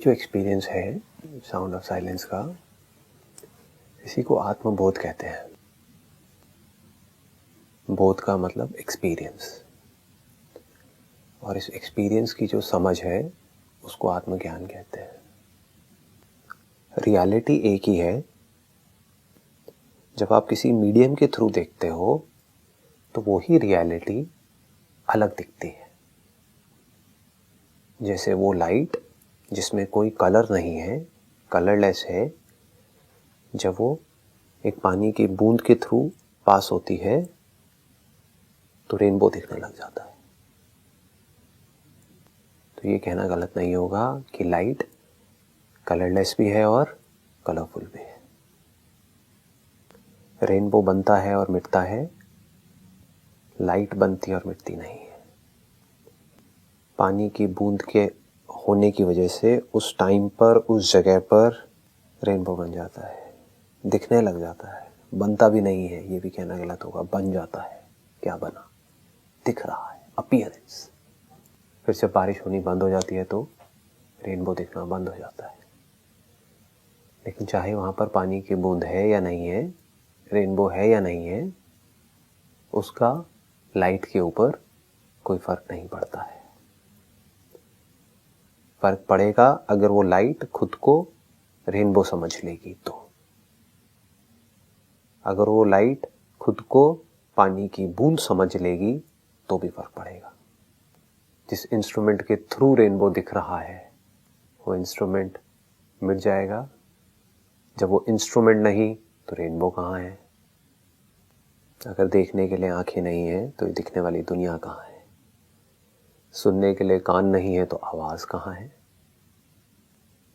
जो एक्सपीरियंस है sound of silence का, इसी को आत्मबोध कहते हैं। बोध का मतलब एक्सपीरियंस, और इस एक्सपीरियंस की जो समझ है उसको आत्मज्ञान कहते हैं। रियलिटी एक ही है। जब आप किसी मीडियम के थ्रू देखते हो तो वो ही रियलिटी अलग दिखती है। जैसे वो लाइट जिसमें कोई कलर नहीं है, कलरलेस है, जब वो एक पानी की बूंद के थ्रू पास होती है तो रेनबो दिखने लग जाता है। तो ये कहना गलत नहीं होगा कि लाइट कलरलेस भी है और कलरफुल भी है। रेनबो बनता है और मिटता है, लाइट बनती और मिटती नहीं है। पानी की बूंद के होने की वजह से उस टाइम पर उस जगह पर रेनबो बन जाता है, दिखने लग जाता है। बनता भी नहीं है, ये भी कहना गलत होगा, बन जाता है। क्या बना? दिख रहा है, अपीयरेंस। फिर जब बारिश होनी बंद हो जाती है तो रेनबो दिखना बंद हो जाता है। लेकिन चाहे वहां पर पानी की बूंद है या नहीं है, रेनबो है या नहीं है, उसका लाइट के ऊपर कोई फर्क नहीं पड़ता है। फर्क पड़ेगा अगर वो लाइट खुद को रेनबो समझ लेगी तो। अगर वो लाइट खुद को पानी की बूंद समझ लेगी तो भी फर्क पड़ेगा। जिस इंस्ट्रूमेंट के थ्रू रेनबो दिख रहा है वो इंस्ट्रूमेंट मिट जाएगा। जब वो इंस्ट्रूमेंट नहीं तो रेनबो कहाँ है? अगर देखने के लिए आंखें नहीं है तो दिखने वाली दुनिया कहाँ है? सुनने के लिए कान नहीं है तो आवाज कहाँ है?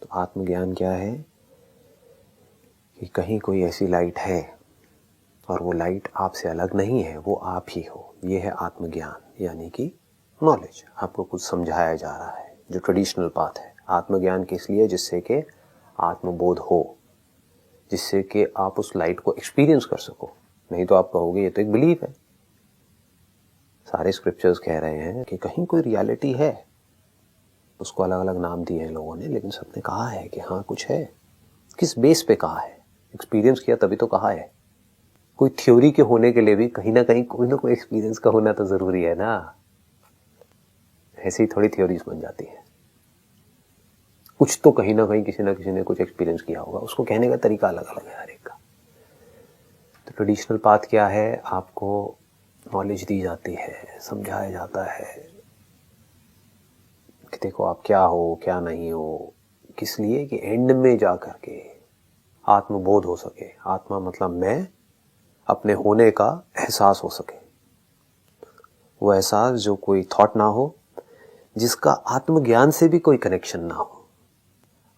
तो आत्मज्ञान क्या है कि कहीं कोई ऐसी लाइट है और वो लाइट आपसे अलग नहीं है, वो आप ही हो। ये है आत्मज्ञान, यानी कि नॉलेज। आपको कुछ समझाया जा रहा है, जो ट्रेडिशनल पाथ है। आत्मज्ञान किस लिए? जिससे कि आत्मबोध हो, जिससे कि आप उस लाइट को एक्सपीरियंस कर सको। नहीं तो आप कहोगे ये तो एक बिलीफ है। सारे स्क्रिप्चर्स कह रहे हैं कि कहीं कोई रियलिटी है। उसको अलग अलग नाम दिए हैं लोगों ने, लेकिन सबने कहा है कि हाँ कुछ है। किस बेस पे कहा है? एक्सपीरियंस किया तभी तो कहा है। कोई थ्योरी के होने के लिए भी कहीं ना कहीं कोई ना कोई एक्सपीरियंस का होना तो जरूरी है ना। ऐसी थोड़ी थ्योरीज बन जाती है। कुछ तो कहीं ना कहीं किसी ना किसी ने कुछ एक्सपीरियंस किया होगा। उसको कहने का तरीका अलग अलग है हर एक का। तो ट्रेडिशनल पाथ क्या है? आपको नॉलेज दी जाती है, समझाया जाता है कि देखो आप क्या हो क्या नहीं हो। किस लिए? कि एंड में जा करके आत्मबोध हो सके। आत्मा मतलब मैं, अपने होने का एहसास हो सके। वो एहसास जो कोई थॉट ना हो, जिसका आत्मज्ञान से भी कोई कनेक्शन ना हो।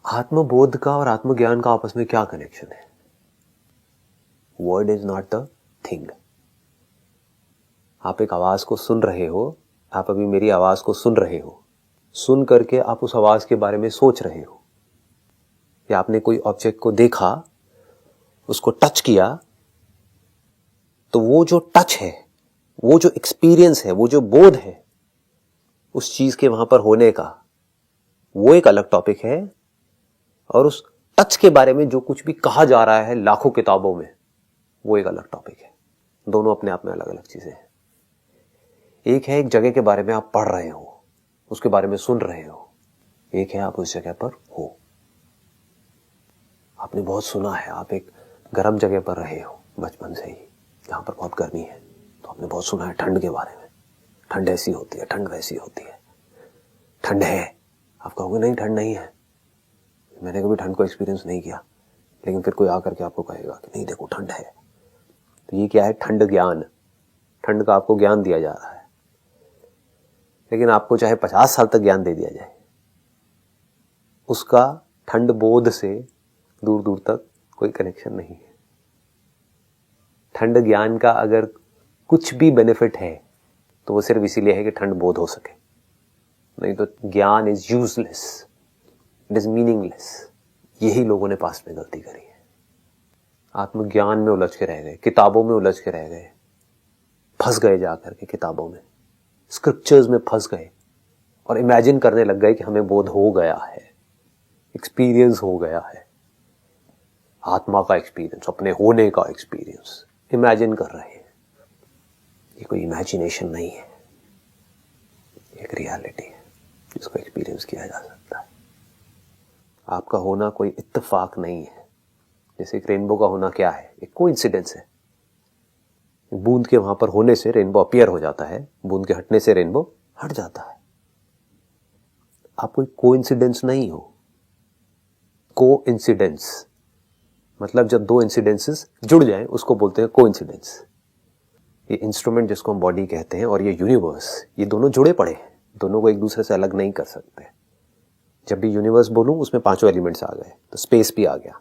आत्मबोध का और आत्मज्ञान का आपस में क्या कनेक्शन है? Word is not the thing. आप एक आवाज को सुन रहे हो, आप अभी मेरी आवाज को सुन रहे हो, सुन करके आप उस आवाज के बारे में सोच रहे हो, या आपने कोई ऑब्जेक्ट को देखा, उसको टच किया, तो वो जो टच है, वो जो एक्सपीरियंस है, वो जो बोध है उस चीज के वहां पर होने का, वो एक अलग टॉपिक है। और उस टच के बारे में जो कुछ भी कहा जा रहा है लाखों किताबों में, वो एक अलग टॉपिक है। दोनों अपने आप में अलग अलग चीजें हैं। एक है एक जगह के बारे में आप पढ़ रहे हो, उसके बारे में सुन रहे हो। एक है आप उस जगह पर हो। आपने बहुत सुना है, आप एक गर्म जगह पर रहे हो बचपन से ही, जहां पर बहुत गर्मी है, तो आपने बहुत सुना है ठंड के बारे में। ठंड ऐसी होती है, ठंड वैसी होती है। ठंड है, आप कहोगे नहीं ठंड नहीं है, मैंने कभी ठंड को एक्सपीरियंस नहीं किया। लेकिन फिर कोई आकर के आपको कहेगा कि नहीं देखो ठंड है। तो ये क्या है? ठंड ज्ञान। ठंड का आपको ज्ञान दिया जा रहा है। लेकिन आपको चाहे 50 साल तक ज्ञान दे दिया जाए, उसका ठंड बोध से दूर दूर तक कोई कनेक्शन नहीं है। ठंड ज्ञान का अगर कुछ भी बेनिफिट है तो वो सिर्फ इसीलिए है कि ठंड बोध हो सके। नहीं तो ज्ञान is useless, it is meaningless. यही लोगों ने पास्ट में गलती करी है। आत्मज्ञान में उलझ के रह गए, किताबों में उलझ के रह गए, फंस गए जाकर के किताबों में, स्क्रिप्चर्स में फंस गए और इमेजिन करने लग गए कि हमें बोध हो गया है। एक्सपीरियंस हो गया है, आत्मा का एक्सपीरियंस, अपने होने का एक्सपीरियंस इमेजिन कर रहे हैं। ये कोई इमेजिनेशन नहीं है, एक रियलिटी है जिसको एक्सपीरियंस किया जा सकता है। आपका होना कोई इत्तेफाक नहीं है। जैसे एक रेनबो का होना क्या है, एक कोइंसिडेंस है। बूंद के वहां पर होने से रेनबो अपीयर हो जाता है, बूंद के हटने से रेनबो हट जाता है। आप कोई कोइंसिडेंस नहीं हो। कोइंसिडेंस मतलब जब दो इंसिडेंसेस जुड़ जाएं उसको बोलते हैं कोइंसिडेंस। ये इंस्ट्रूमेंट जिसको हम बॉडी कहते हैं और ये यूनिवर्स, ये दोनों जुड़े पड़े हैं, दोनों को एक दूसरे से अलग नहीं कर सकते। जब भी यूनिवर्स बोलूं उसमें पांचों एलिमेंट्स आ गए, तो स्पेस भी आ गया।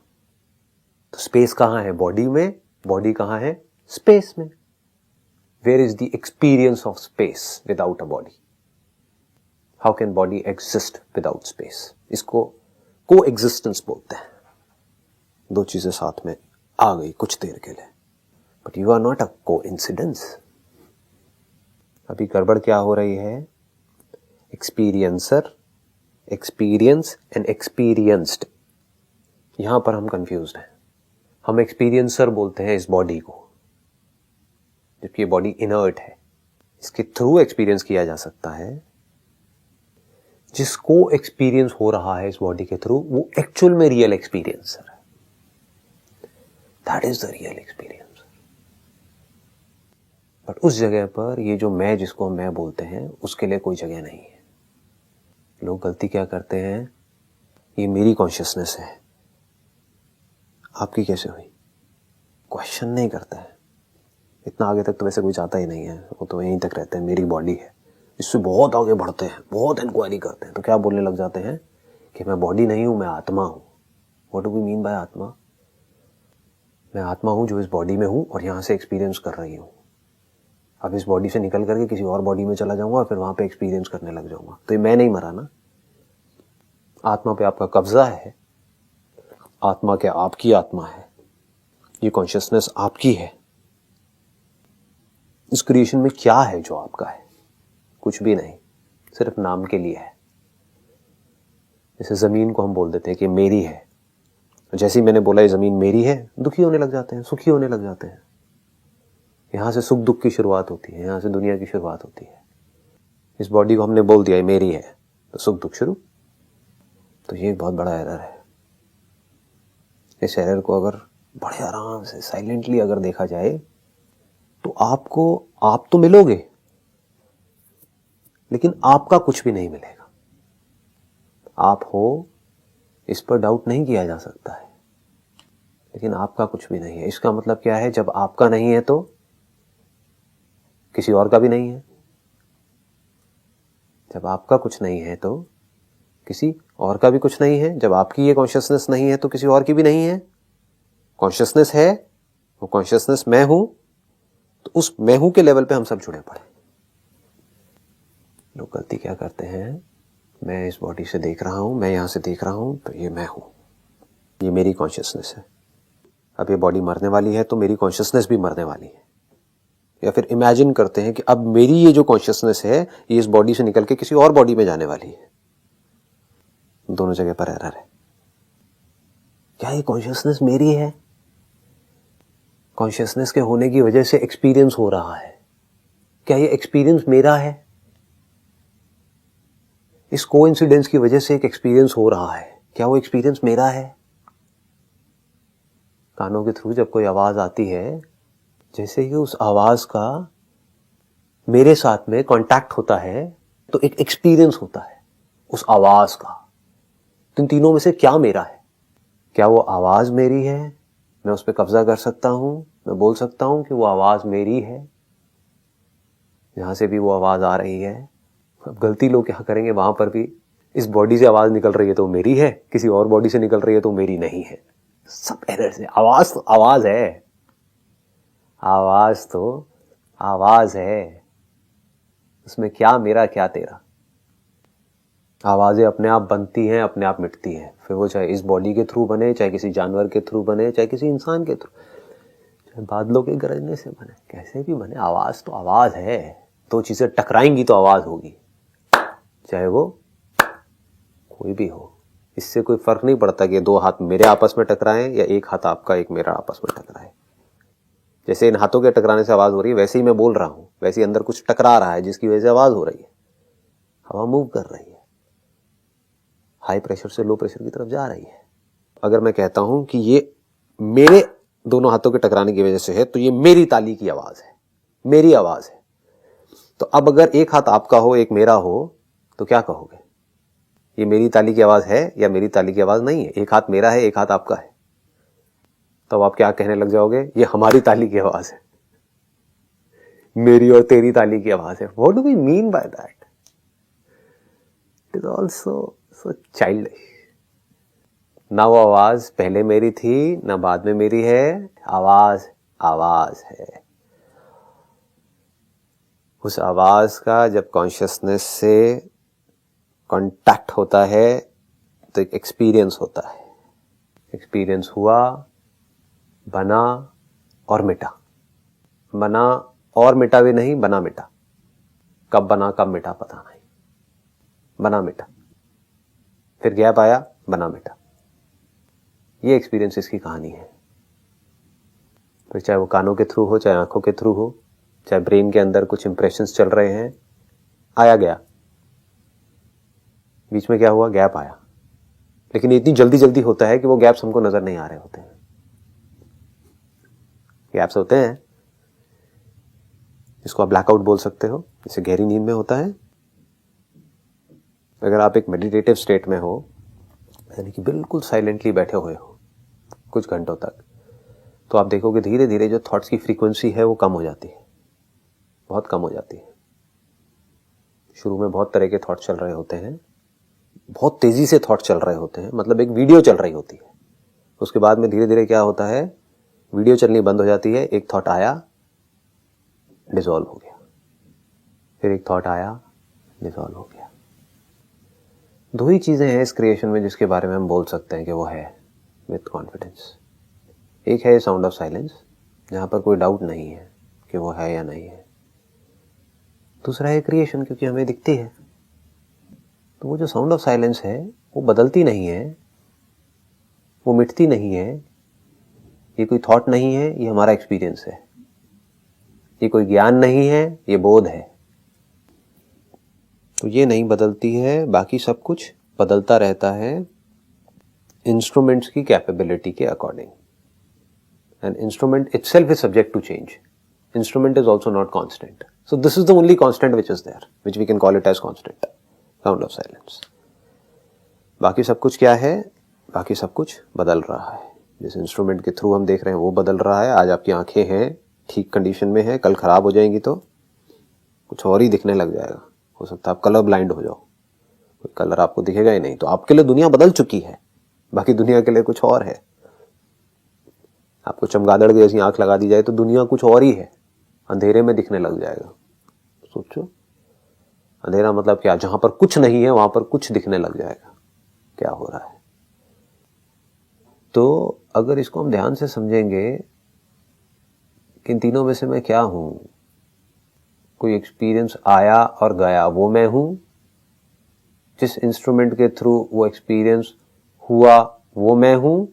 तो स्पेस कहां है? बॉडी में। बॉडी कहां है? स्पेस में। Where is the experience of space without a body? How can body exist without space? इसको को एग्जिस्टेंस बोलते हैं। दो चीजें साथ में आ गई कुछ देर के लिए, but you are not a coincidence. अभी गड़बड़ क्या हो रही है? एक्सपीरियंसर, एक्सपीरियंस एंड एक्सपीरियंस्ड, यहां पर हम कंफ्यूज्ड हैं। हम एक्सपीरियंसर बोलते हैं इस बॉडी को, जबकि ये बॉडी इनर्ट है। इसके थ्रू एक्सपीरियंस किया जा सकता है। जिसको एक्सपीरियंस हो रहा है इस बॉडी के थ्रू, वो एक्चुअल में रियल एक्सपीरियंसर है। That is the real experience. But उस जगह पर ये जो मैं, जिसको हम मैं बोलते हैं, उसके लिए कोई जगह नहीं है। लोग गलती क्या करते हैं, ये मेरी कॉन्शियसनेस है, आपकी कैसे हुई? क्वेश्चन नहीं करता है। इतना आगे तक तो वैसे कोई जाता ही नहीं है, वो तो यहीं तक रहते हैं, मेरी बॉडी है। इससे बहुत आगे बढ़ते हैं, बहुत इंक्वायरी करते हैं, तो क्या बोलने लग जाते हैं कि मैं बॉडी नहीं हूं, मैं आत्मा हूं। What do we mean by atma? मैं आत्मा हूं जो इस बॉडी में हूं और यहां से एक्सपीरियंस कर रही हूं। अब इस बॉडी से निकल करके किसी और बॉडी में चला जाऊंगा और फिर वहां पे एक्सपीरियंस करने लग जाऊंगा, तो ये मैं नहीं मरा ना। आत्मा पे आपका कब्जा है। आत्मा क्या आपकी आत्मा है? ये कॉन्शियसनेस आपकी है। इस क्रिएशन में क्या है जो आपका है? कुछ भी नहीं, सिर्फ नाम के लिए है। जैसे जमीन को हम बोल देते हैं कि मेरी है, जैसे ही मैंने बोला ये जमीन मेरी है, दुखी होने लग जाते हैं, सुखी होने लग जाते हैं। यहां से सुख दुख की शुरुआत होती है, यहां से दुनिया की शुरुआत होती है। इस बॉडी को हमने बोल दिया ये मेरी है, तो सुख दुख शुरू। तो ये एक बहुत बड़ा एरर है। इस एरर को अगर बड़े आराम से साइलेंटली अगर देखा जाए तो आप तो मिलोगे, लेकिन आपका कुछ भी नहीं मिलेगा। आप हो, इस पर डाउट नहीं किया जा सकता है, लेकिन आपका कुछ भी नहीं है। इसका मतलब क्या है? जब आपका नहीं है तो किसी और का भी नहीं है। जब आपका कुछ नहीं है तो किसी और का भी कुछ नहीं है। जब आपकी ये कॉन्शियसनेस नहीं है तो किसी और की भी नहीं है। कॉन्शियसनेस है, वो कॉन्शियसनेस मैं हूं, तो उस मैं हूं के लेवल पे हम सब जुड़े पड़े। लोग गलती क्या करते हैं, मैं इस बॉडी से देख रहा हूं, मैं यहां से देख रहा हूं, तो ये मैं हूं, ये मेरी कॉन्शियसनेस है। अब ये बॉडी मरने वाली है तो मेरी कॉन्शियसनेस भी मरने वाली है। या फिर इमेजिन करते हैं कि अब मेरी ये जो कॉन्शियसनेस है ये इस बॉडी से निकल के किसी और बॉडी में जाने वाली है। दोनों जगह पर एरर है। क्या ये कॉन्शियसनेस मेरी है? कॉन्शियसनेस के होने की वजह से एक्सपीरियंस हो रहा है। क्या ये एक्सपीरियंस मेरा है? इस कोइंसिडेंस की वजह से एक एक्सपीरियंस हो रहा है, क्या वो एक्सपीरियंस मेरा है? कानों के थ्रू जब कोई आवाज आती है, जैसे ही उस आवाज का मेरे साथ में कांटेक्ट होता है तो एक एक्सपीरियंस होता है उस आवाज का। तो इन तीनों में से क्या मेरा है? क्या वो आवाज मेरी है? मैं उस पर कब्जा कर सकता हूं, मैं बोल सकता हूं कि वो आवाज मेरी है, जहां से भी वो आवाज आ रही है। अब गलती लोग क्या करेंगे, वहां पर भी इस बॉडी से आवाज निकल रही है तो मेरी है, किसी और बॉडी से निकल रही है तो मेरी नहीं है। सब एरर है। आवाज तो आवाज है, आवाज तो आवाज है, उसमें क्या मेरा क्या तेरा। आवाजें अपने आप बनती हैं, अपने आप मिटती हैं, फिर वो चाहे इस बॉडी के थ्रू बने, चाहे किसी जानवर के थ्रू बने, चाहे किसी इंसान के थ्रू, चाहे बादलों के गरजने से बने, कैसे भी बने, आवाज तो आवाज है। दो चीजें टकराएंगी तो आवाज होगी, चाहे वो कोई भी हो। इससे कोई फर्क नहीं पड़ता कि दो हाथ मेरे आपस में टकराएं या एक हाथ आपका एक मेरा आपस में टकराए। जैसे इन हाथों के टकराने से आवाज हो रही है, वैसे ही मैं बोल रहा हूं, वैसे ही अंदर कुछ टकरा रहा है जिसकी वजह से आवाज हो रही है। हवा मूव कर रही है, हाई प्रेशर से लो प्रेशर की तरफ जा रही है। अगर मैं कहता हूं कि ये मेरे दोनों हाथों के टकराने की वजह से है, तो ये मेरी ताली की आवाज है, मेरी आवाज है। तो अब अगर एक हाथ आपका हो एक मेरा हो तो क्या कहोगे? ये मेरी ताली की आवाज है या मेरी ताली की आवाज नहीं है? एक हाथ मेरा है एक हाथ आपका है, तो आप क्या कहने लग जाओगे? ये हमारी ताली की आवाज है, मेरी और तेरी ताली की आवाज है। What do we mean by that? It is also so childish. ना वो आवाज पहले मेरी थी ना बाद में मेरी है, आवाज आवाज है। उस आवाज का जब कॉन्शियसनेस से कांटेक्ट होता है तो एक एक्सपीरियंस होता है। एक्सपीरियंस हुआ, बना और मिटा। बना और मिटा भी नहीं, बना मिटा। कब बना कब मिटा पता नहीं, बना मिटा। फिर गैप आया, बना मिटा। ये एक्सपीरियंस इसकी कहानी है। फिर चाहे वो कानों के थ्रू हो, चाहे आंखों के थ्रू हो, चाहे ब्रेन के अंदर कुछ इंप्रेशंस चल रहे हैं, आया गया, बीच में क्या हुआ? गैप आया। लेकिन इतनी जल्दी जल्दी होता है कि वो गैप्स हमको नजर नहीं आ रहे होते हैं। गैप्स होते हैं जिसको आप ब्लैकआउट बोल सकते हो, जैसे गहरी नींद में होता है। अगर आप एक मेडिटेटिव स्टेट में हो, यानी कि बिल्कुल साइलेंटली बैठे हुए हो कुछ घंटों तक, तो आप देखोगे धीरे धीरे जो थॉट्स की फ्रीक्वेंसी है वो कम हो जाती है, बहुत कम हो जाती है। शुरू में बहुत तरह के थॉट चल रहे होते हैं, बहुत तेजी से थॉट चल रहे होते हैं, मतलब एक वीडियो चल रही होती है। उसके बाद में धीरे धीरे क्या होता है, वीडियो चलनी बंद हो जाती है। एक थॉट आया, डिसॉल्व हो गया, फिर एक थॉट आया, डिसॉल्व हो गया। दो ही चीजें हैं इस क्रिएशन में जिसके बारे में हम बोल सकते हैं कि वो है विथ कॉन्फिडेंस। एक है साउंड ऑफ साइलेंस, जहां पर कोई डाउट नहीं है कि वो है या नहीं है। दूसरा है क्रिएशन, क्योंकि हमें दिखती है। तो वो जो साउंड ऑफ साइलेंस है वो बदलती नहीं है, वो मिटती नहीं है। ये कोई थॉट नहीं है, ये हमारा एक्सपीरियंस है। ये कोई ज्ञान नहीं है, ये बोध है। तो ये नहीं बदलती है, बाकी सब कुछ बदलता रहता है इंस्ट्रूमेंट्स की कैपेबिलिटी के according. And instrument itself is subject to change. Instrument is also not constant. So this is the only constant which is there, which we can call it as constant. Sound of silence. बाकी सब कुछ क्या है? बाकी सब कुछ बदल रहा है। जिस इंस्ट्रूमेंट के थ्रू हम देख रहे हैं वो बदल रहा है। आज आपकी आंखें हैं, ठीक कंडीशन में है, कल खराब हो जाएंगी तो कुछ और ही दिखने लग जाएगा। हो सकता है आप कलर ब्लाइंड हो जाओ, कोई कलर आपको दिखेगा ही नहीं। तो आपके लिए दुनिया बदल चुकी है, बाकी दुनिया के लिए कुछ और है। आपको चमगादड़ की जैसी आंख लगा दी जाए तो दुनिया कुछ और ही है, अंधेरे में दिखने लग जाएगा। सोचो, अंधेरा मतलब क्या? जहां पर कुछ नहीं है वहां पर कुछ दिखने लग जाएगा। क्या हो रहा है? तो अगर इसको हम ध्यान से समझेंगे कि इन तीनों में से मैं क्या हूं, कोई एक्सपीरियंस आया और गया, वो मैं हूं। जिस इंस्ट्रूमेंट के थ्रू वो एक्सपीरियंस हुआ वो मैं हूं,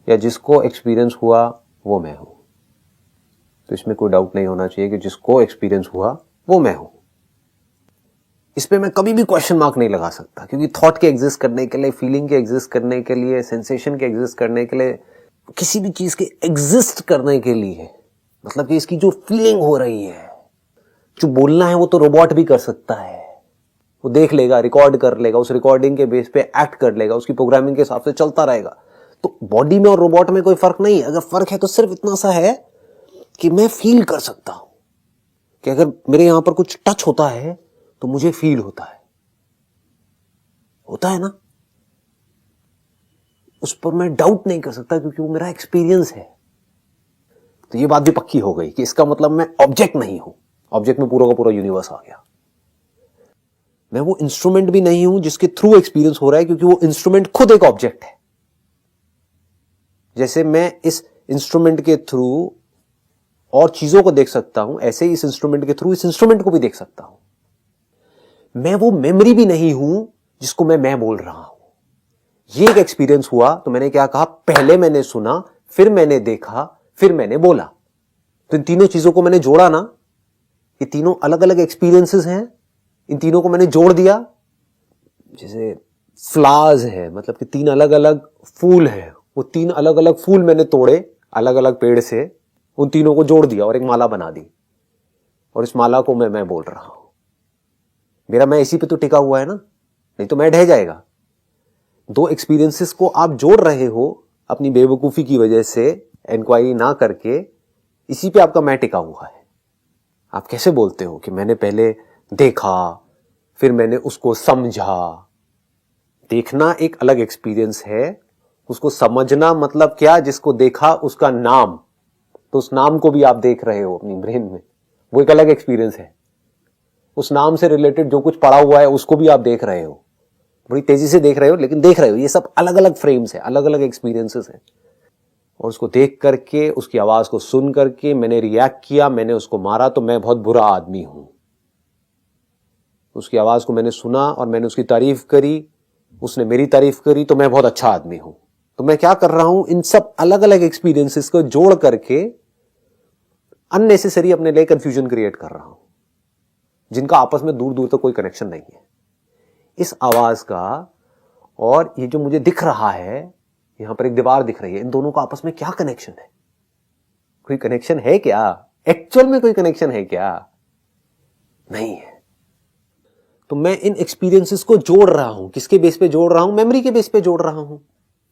या जिसको एक्सपीरियंस हुआ वो मैं हूं। तो इसमें कोई डाउट नहीं होना चाहिए कि जिसको एक्सपीरियंस हुआ वो मैं हूं। इस पे मैं कभी भी क्वेश्चन मार्क नहीं लगा सकता, क्योंकि थॉट के एग्जिस्ट करने के लिए, फीलिंग के एग्जिस्ट करने के लिए, सेंसेशन के एग्जिस्ट करने के लिए, किसी भी चीज के एग्जिस्ट करने के लिए, मतलब कि इसकी जो फीलिंग हो रही है, जो बोलना है, वो तो रोबोट भी कर सकता है। वो देख लेगा, रिकॉर्ड कर लेगा, उस रिकॉर्डिंग के बेस पे एक्ट कर लेगा, उसकी प्रोग्रामिंग के हिसाब से चलता रहेगा। तो बॉडी में और रोबोट में कोई फर्क नहीं है। अगर फर्क है तो सिर्फ इतना सा है कि मैं फील कर सकता हूं कि अगर मेरे यहां पर कुछ टच होता है तो मुझे फील होता है ना। उस पर मैं डाउट नहीं कर सकता क्योंकि वो मेरा एक्सपीरियंस है। तो ये बात भी पक्की हो गई कि इसका मतलब मैं ऑब्जेक्ट नहीं हूं। ऑब्जेक्ट में पूरा का पूरा यूनिवर्स आ गया। मैं वो इंस्ट्रूमेंट भी नहीं हूं जिसके थ्रू एक्सपीरियंस हो रहा है, क्योंकि वो इंस्ट्रूमेंट खुद एक ऑब्जेक्ट है। जैसे मैं इस इंस्ट्रूमेंट के थ्रू और चीजों को देख सकता हूं, ऐसे ही इस इंस्ट्रूमेंट के थ्रू इस इंस्ट्रूमेंट को भी देख सकता हूं। मैं वो मेमोरी भी नहीं हूं जिसको मैं बोल रहा हूं। ये एक एक्सपीरियंस हुआ तो मैंने क्या कहा, पहले मैंने सुना, फिर मैंने देखा, फिर मैंने बोला। तो इन तीनों चीजों को मैंने जोड़ा ना, ये तीनों अलग अलग एक्सपीरियंसेस हैं, इन तीनों को मैंने जोड़ दिया। जैसे फ्लावर्स है, मतलब कि तीन अलग अलग फूल हैं, वो तीन अलग अलग फूल मैंने तोड़े अलग अलग पेड़ से, उन तीनों को जोड़ दिया और एक माला बना दी, और इस माला को मैं बोल रहा हूं। मेरा मैं इसी पे तो टिका हुआ है ना, नहीं तो मैं ढह जाएगा। दो एक्सपीरियंसेस को आप जोड़ रहे हो अपनी बेवकूफी की वजह से, इंक्वायरी ना करके, इसी पे आपका मैं टिका हुआ है। आप कैसे बोलते हो कि मैंने पहले देखा, फिर मैंने उसको समझा। देखना एक अलग एक्सपीरियंस है, उसको समझना मतलब क्या, जिसको देखा उसका नाम, तो उस नाम को भी आप देख रहे हो अपनी ब्रेन में, वो एक अलग एक्सपीरियंस है। उस नाम से रिलेटेड जो कुछ पड़ा हुआ है उसको भी आप देख रहे हो, बड़ी तेजी से देख रहे हो, लेकिन देख रहे हो। ये सब अलग अलग फ्रेम्स है, अलग अलग एक्सपीरियंसेस हैं। और उसको देख करके, उसकी आवाज को सुन करके मैंने रिएक्ट किया, मैंने उसको मारा, तो मैं बहुत बुरा आदमी हूं। उसकी आवाज को मैंने सुना और मैंने उसकी तारीफ करी, उसने मेरी तारीफ करी, तो मैं बहुत अच्छा आदमी हूं। तो मैं क्या कर रहा हूं, इन सब अलग अलग एक्सपीरियंसेस को जोड़ करके अननेसेसरी अपने लिए कंफ्यूजन क्रिएट कर रहा हूं, जिनका आपस में दूर दूर तक कोई कनेक्शन नहीं है। इस आवाज का और ये जो मुझे दिख रहा है, यहां पर एक दीवार दिख रही है, इन दोनों का आपस में क्या कनेक्शन है? कोई कनेक्शन है क्या? एक्चुअल में कोई कनेक्शन है क्या? नहीं है। तो मैं इन एक्सपीरियंसेस को जोड़ रहा हूं। किसके बेस पे जोड़ रहा हूं? मेमोरी के बेस पे जोड़ रहा हूं।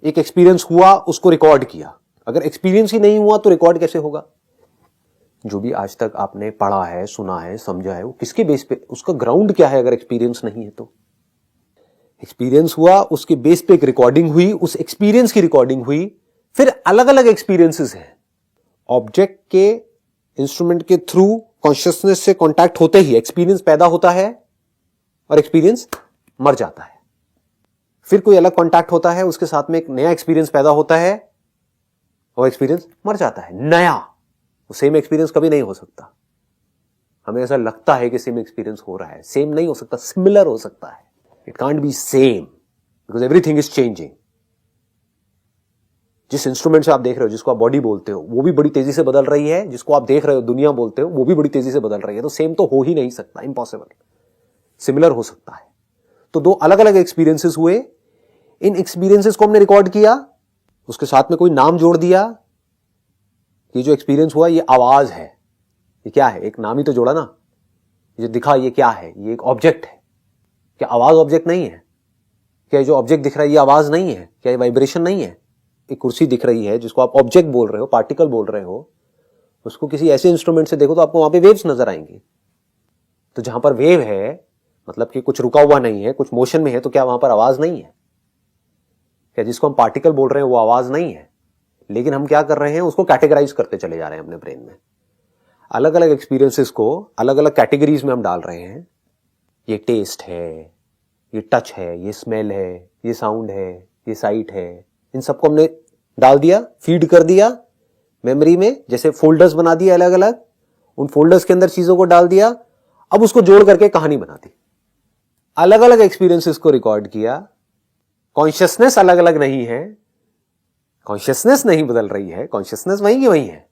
एक एक्सपीरियंस हुआ, उसको रिकॉर्ड किया। अगर एक्सपीरियंस ही नहीं हुआ तो रिकॉर्ड कैसे होगा? जो भी आज तक आपने पढ़ा है, सुना है, समझा है, वो किसके बेस पे, उसका ग्राउंड क्या है? अगर एक्सपीरियंस नहीं है तो एक्सपीरियंस हुआ, उसके बेस पे एक रिकॉर्डिंग हुई, उस एक्सपीरियंस की रिकॉर्डिंग हुई, फिर अलग अलग एक्सपीरियंसेस हैं। ऑब्जेक्ट के, इंस्ट्रूमेंट के थ्रू कॉन्शियसनेस से कांटेक्ट होते ही एक्सपीरियंस पैदा होता है और एक्सपीरियंस मर जाता है। फिर कोई अलग कांटेक्ट होता है, उसके साथ में एक नया एक्सपीरियंस पैदा होता है और एक्सपीरियंस मर जाता है। नया, वो सेम एक्सपीरियंस कभी नहीं हो सकता। हमें ऐसा लगता है कि सेम एक्सपीरियंस हो रहा है, सेम नहीं हो सकता, सिमिलर हो सकता है। It can't be same because everything is changing. जिस इंस्ट्रूमेंट से आप देख रहे हो, जिसको आप बॉडी बोलते हो, वो भी बड़ी तेजी से बदल रही है। जिसको आप देख रहे हो, दुनिया बोलते हो, वो भी बड़ी तेजी से बदल रही है। तो सेम तो हो ही नहीं सकता, इम्पॉसिबल। सिमिलर हो सकता है। तो दो अलग अलग एक्सपीरियंसेस हुए, इन एक्सपीरियंसेस को हमने रिकॉर्ड किया, उसके साथ में कोई नाम जोड़ दिया। ये जो एक्सपीरियंस हुआ, ये आवाज है। ये क्या है? एक नाम ही तो जोड़ा ना। ये जो दिखा, ये क्या है? ये एक ऑब्जेक्ट है। क्या आवाज ऑब्जेक्ट नहीं है? क्या जो ऑब्जेक्ट दिख रहा है ये आवाज नहीं है? क्या ये वाइब्रेशन नहीं है? एक कुर्सी दिख रही है जिसको आप ऑब्जेक्ट बोल रहे हो, पार्टिकल बोल रहे हो, उसको किसी ऐसे इंस्ट्रूमेंट से देखो तो आपको वहां पे वेव्स नजर आएंगी। तो जहां पर वेव है, मतलब कि कुछ रुका हुआ नहीं है, कुछ मोशन में है, तो क्या वहां पर आवाज नहीं है? क्या जिसको हम पार्टिकल बोल रहे हैं वो आवाज नहीं है? लेकिन हम क्या कर रहे हैं, उसको कैटेगराइज करते चले जा रहे हैं अपने ब्रेन में। अलग अलग एक्सपीरियंसेस को अलग अलग कैटेगरीज में हम डाल रहे हैं। ये टेस्ट है, ये टच है, ये स्मेल है, ये साउंड है, ये साइट है। इन सबको हमने डाल दिया, फीड कर दिया मेमोरी में, जैसे फोल्डर्स बना दिए अलग अलग। उन फोल्डर्स के अंदर चीजों को डाल दिया, अब उसको जोड़ करके कहानी बना दी। अलग अलग एक्सपीरियंसेस को रिकॉर्ड किया। कॉन्शियसनेस अलग अलग नहीं है, कॉन्शियसनेस नहीं बदल रही है, कॉन्शियसनेस वहीं की वहीं है।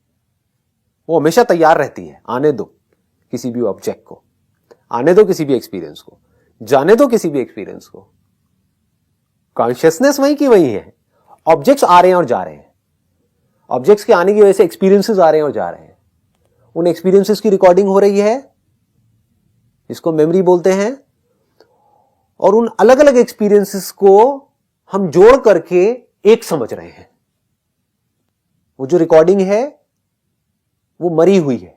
वो हमेशा तैयार रहती है। आने दो किसी भी ऑब्जेक्ट को, आने दो किसी भी एक्सपीरियंस को, जाने दो किसी भी एक्सपीरियंस को। कॉन्शियसनेस वहीं की वहीं है। ऑब्जेक्ट्स आ रहे हैं और जा रहे हैं। ऑब्जेक्ट्स के आने की वजह से एक्सपीरियंसेस आ रहे हैं और जा रहे हैं। उन एक्सपीरियंसेस की रिकॉर्डिंग हो रही है, इसको मेमोरी बोलते हैं। और उन अलग अलग एक्सपीरियंसेस को हम जोड़ करके एक समझ रहे हैं। वो जो रिकॉर्डिंग है वो मरी हुई है,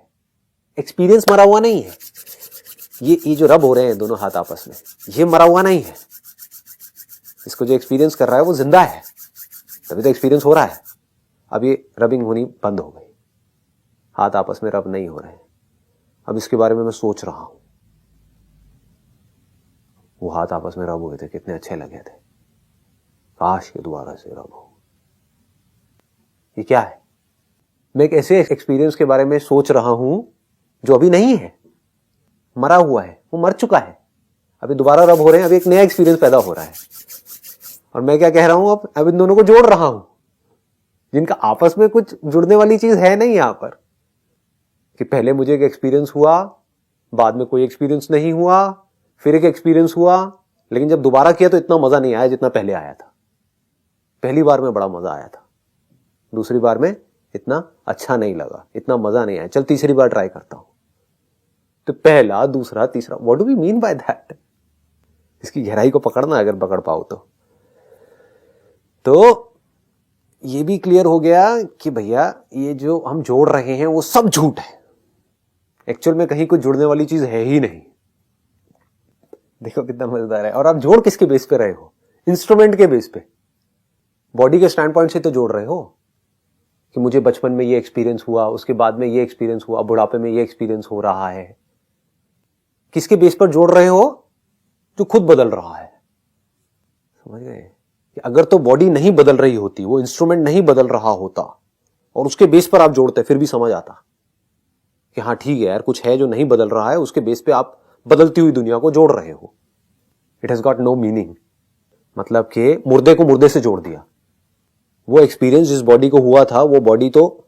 एक्सपीरियंस मरा हुआ नहीं है। ये जो रब हो रहे हैं दोनों हाथ आपस में, ये मरा हुआ नहीं है। इसको जो एक्सपीरियंस कर रहा है वो जिंदा है, तभी तो एक्सपीरियंस हो रहा है। अब ये रबिंग होनी बंद हो गई, हाथ आपस में रब नहीं हो रहे हैं। अब इसके बारे में मैं सोच रहा हूं, वो हाथ आपस में रब हुए थे, कितने अच्छे लगे थे, काश के दोबारा से रब हो। ये क्या है? मैं एक ऐसे एक्सपीरियंस के बारे में सोच रहा हूं जो अभी नहीं है, मरा हुआ है, वो मर चुका है। अभी दोबारा रब हो रहे हैं, अभी एक नया एक्सपीरियंस पैदा हो रहा है। और मैं क्या कह रहा हूं, अब इन दोनों को जोड़ रहा हूं, जिनका आपस में कुछ जुड़ने वाली चीज है नहीं यहां पर, कि पहले मुझे एक एक्सपीरियंस हुआ, बाद में कोई एक्सपीरियंस नहीं हुआ, फिर एक एक्सपीरियंस हुआ, लेकिन जब दोबारा किया तो इतना मजा नहीं आया जितना पहले आया था। पहली बार में बड़ा मजा आया था, दूसरी बार में इतना अच्छा नहीं लगा, इतना मजा नहीं आया, चल तीसरी बार ट्राई करता हूं। तो पहला, दूसरा, तीसरा, what do we mean by that? इसकी गहराई को पकड़ना अगर पकड़ पाओ तो ये भी क्लियर हो गया कि भैया ये जो हम जोड़ रहे हैं वो सब झूठ है, एक्चुअल में कहीं कुछ जुड़ने वाली चीज है ही नहीं। देखो कितना मजेदार है। और आप जोड़ किसके बेस पे रहे हो? इंस्ट्रूमेंट के बेस पे, बॉडी के स्टैंड पॉइंट से तो जोड़ रहे हो कि मुझे बचपन में ये एक्सपीरियंस हुआ, उसके बाद में ये एक्सपीरियंस हुआ, बुढ़ापे में ये एक्सपीरियंस हो रहा है। किसके बेस पर जोड़ रहे हो? जो खुद बदल रहा है। समझ गए? कि अगर तो बॉडी नहीं बदल रही होती, वो इंस्ट्रूमेंट नहीं बदल रहा होता और उसके बेस पर आप जोड़ते, फिर भी समझ आता कि हाँ ठीक है यार, कुछ है जो नहीं बदल रहा है, उसके बेस पे आप बदलती हुई दुनिया को जोड़ रहे हो। It has got no meaning. मतलब कि मुर्दे को मुर्दे से जोड़ दिया। वो एक्सपीरियंस जिस बॉडी को हुआ था, वो बॉडी तो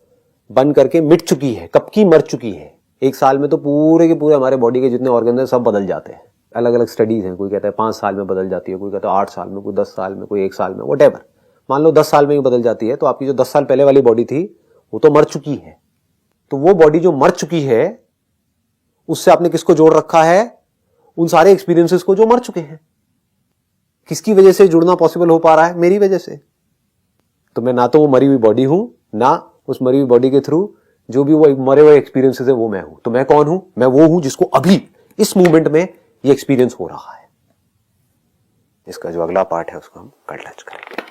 बन करके मिट चुकी है, कब की मर चुकी है। 1 साल में तो पूरे के पूरे हमारे बॉडी के जितने ऑर्गन हैं सब बदल जाते हैं। अलग अलग स्टडीज हैं, कोई कहता है 5 साल में बदल जाती है, कोई कहता है 8 साल में, कोई 10 साल में, कोई 1 साल में, व्हाटएवर। मान लो 10 साल में ही बदल जाती है, तो आपकी जो 10 साल पहले वाली बॉडी थी वो तो मर चुकी है। तो वो बॉडी जो मर चुकी है, उससे आपने किसको जोड़ रखा है? उन सारे एक्सपीरियंसेस को जो मर चुके हैं। किसकी वजह से जुड़ना पॉसिबल हो पा रहा है? मेरी वजह से। तो मैं ना तो वो मरी हुई बॉडी हूं, ना उस मरी हुई बॉडी के थ्रू जो भी वो मरे हुए एक्सपीरियंसेस है वो मैं हूं। तो मैं कौन हूं? मैं वो हूं जिसको अभी इस मोमेंट में ये एक्सपीरियंस हो रहा है। इसका जो अगला पार्ट है उसको हम कल टच करेंगे।